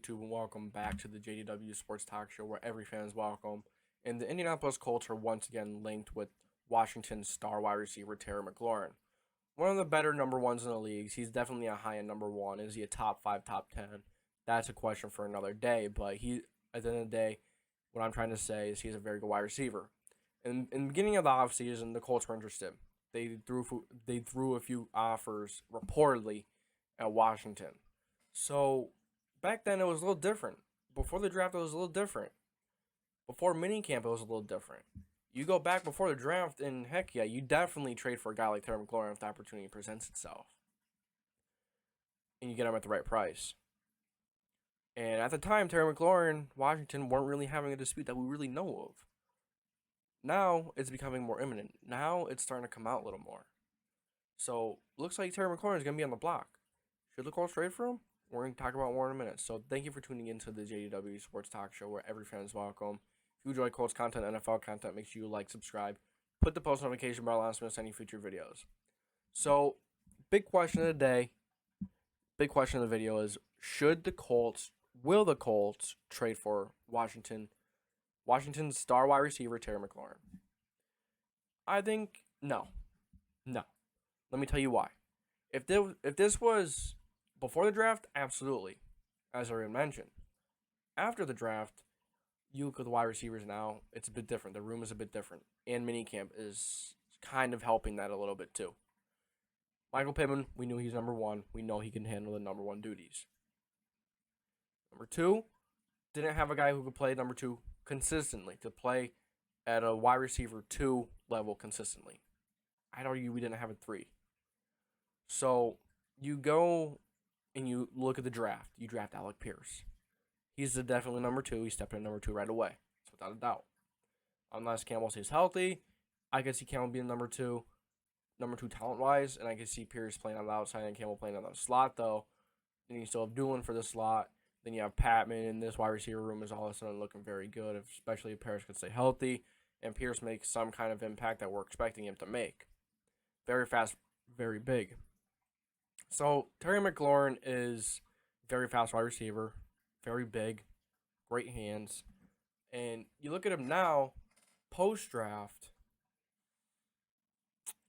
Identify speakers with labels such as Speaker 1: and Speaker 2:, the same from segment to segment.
Speaker 1: YouTube, and welcome back to the JDW Sports Talk Show, where every fan is welcome. And the Indianapolis Colts are once again linked with Washington's star wide receiver Terry McLaurin, one of the better number ones in the leagues. He's definitely a high-end number one. Is he a top 5, top 10? That's a question for another day. But at the end of the day, what I'm trying to say is he's a very good wide receiver. In the beginning of the offseason, the Colts were interested. They threw a few offers reportedly at Washington. So back then it was a little different. Before the draft, it was a little different. Before minicamp, it was a little different. You go back before the draft, and heck yeah, you definitely trade for a guy like Terry McLaurin if the opportunity presents itself. And you get him at the right price. And at the time, Terry McLaurin, Washington weren't really having a dispute that we really know of. Now it's becoming more imminent. Now it's starting to come out a little more. So looks like Terry McLaurin is going to be on the block. Should the Colts trade for him? We're going to talk about more in a minute. So thank you for tuning into the JDW Sports Talk Show, where every fan is welcome. If you enjoy Colts content, NFL content, make sure you like, subscribe, put the post notification bell on so you don't miss any future videos. So big question of the day, big question of the video is, will the Colts trade for Washington's star wide receiver, Terry McLaurin? I think no. No. Let me tell you why. If this was before the draft, absolutely, as I already mentioned. After the draft, you look at the wide receivers now, it's a bit different. The room is a bit different. And minicamp is kind of helping that a little bit too. Michael Pittman, we knew he's number one. We know he can handle the number one duties. Number two, didn't have a guy who could play number two consistently, to play at a wide receiver 2 level consistently. I'd argue we didn't have a 3. So you go and you look at the draft. You draft Alec Pierce. He's definitely number 2. He stepped in number 2 right away. It's without a doubt. Unless Campbell stays healthy, I could see Campbell being number 2 talent-wise, and I could see Pierce playing on the outside and Campbell playing on the slot, though. Then you still have Doolin for the slot. Then you have Patman, and this wide receiver room is all of a sudden looking very good, especially if Pierce can stay healthy and Pierce makes some kind of impact that we're expecting him to make. Very fast, very big. So Terry McLaurin is very fast wide receiver, very big, great hands. And you look at him now, post-draft,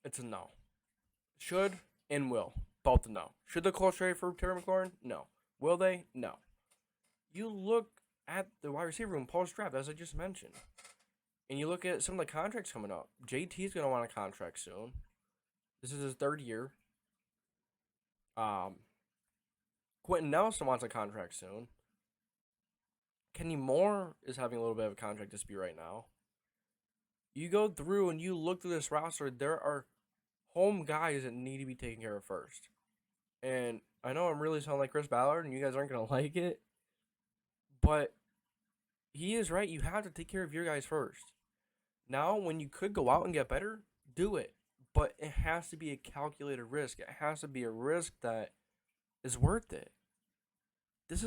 Speaker 1: it's a no. Should and will. Both a no. Should the Colts trade for Terry McLaurin? No. Will they? No. You look at the wide receiver room post-draft, as I just mentioned, and you look at some of the contracts coming up. JT's going to want a contract soon. This is his 3rd year. Quentin Nelson wants a contract soon. Kenny Moore is having a little bit of a contract dispute right now. You go through and you look through this roster, there are home guys that need to be taken care of first. And I know I'm really sounding like Chris Ballard, and you guys aren't going to like it, but he is right. You have to take care of your guys first. Now, when you could go out and get better, do it. But it has to be a calculated risk. It has to be a risk that is worth it.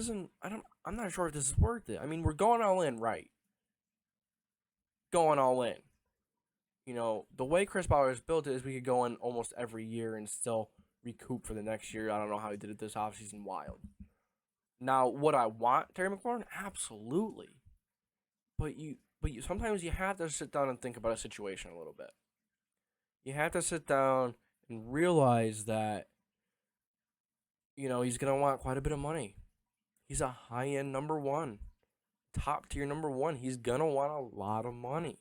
Speaker 1: I'm not sure if this is worth it. I mean, we're going all in, right? Going all in. You know, the way Chris Ballard has built it is we could go in almost every year and still recoup for the next year. I don't know how he did it this offseason. Wild. Now, would I want Terry McLaurin? Absolutely. But sometimes you have to sit down and think about a situation a little bit. You have to sit down and realize that, you know, he's going to want quite a bit of money. He's a high-end number one, top-tier number one. He's going to want a lot of money.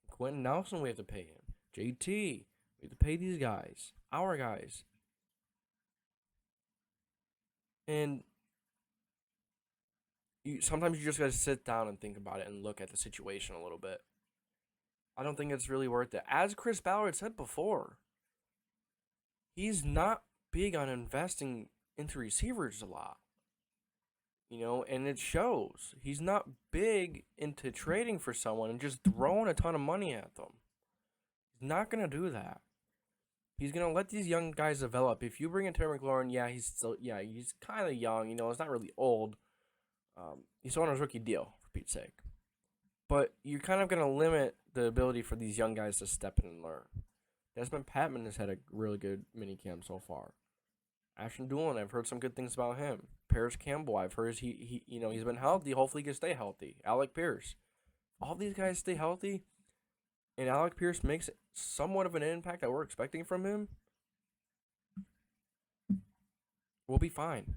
Speaker 1: Quentin Nelson, we have to pay him. JT, we have to pay these guys, our guys. And sometimes you just got to sit down and think about it and look at the situation a little bit. I don't think it's really worth it. As Chris Ballard said before, he's not big on investing into receivers a lot. You know, and it shows. He's not big into trading for someone and just throwing a ton of money at them. He's not going to do that. He's going to let these young guys develop. If you bring in Terry McLaurin, he's kind of young. You know, it's not really old. He's still on his rookie deal, for Pete's sake. But you're kind of going to limit the ability for these young guys to step in and learn. Desmond Patman has had a really good minicamp so far. Ashton Doolin, I've heard some good things about him. Paris Campbell, I've heard he's been healthy. Hopefully, he can stay healthy. Alec Pierce, all these guys stay healthy, and Alec Pierce makes somewhat of an impact that we're expecting from him. We'll be fine.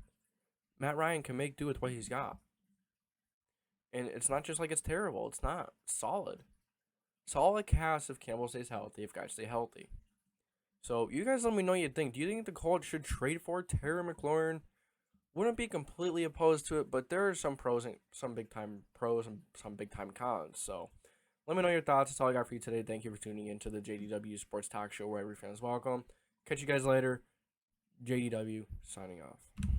Speaker 1: Matt Ryan can make do with what he's got, and it's not just like it's terrible. It's not solid. Solid cast if Campbell stays healthy. If guys stay healthy. So you guys let me know what you think. Do you think the Colts should trade for Terry McLaurin? Wouldn't be completely opposed to it, but there are some pros and some big time pros and some big time cons. So let me know your thoughts. That's all I got for you today. Thank you for tuning in to the JDW Sports Talk Show, where every fan is welcome. Catch you guys later. JDW signing off.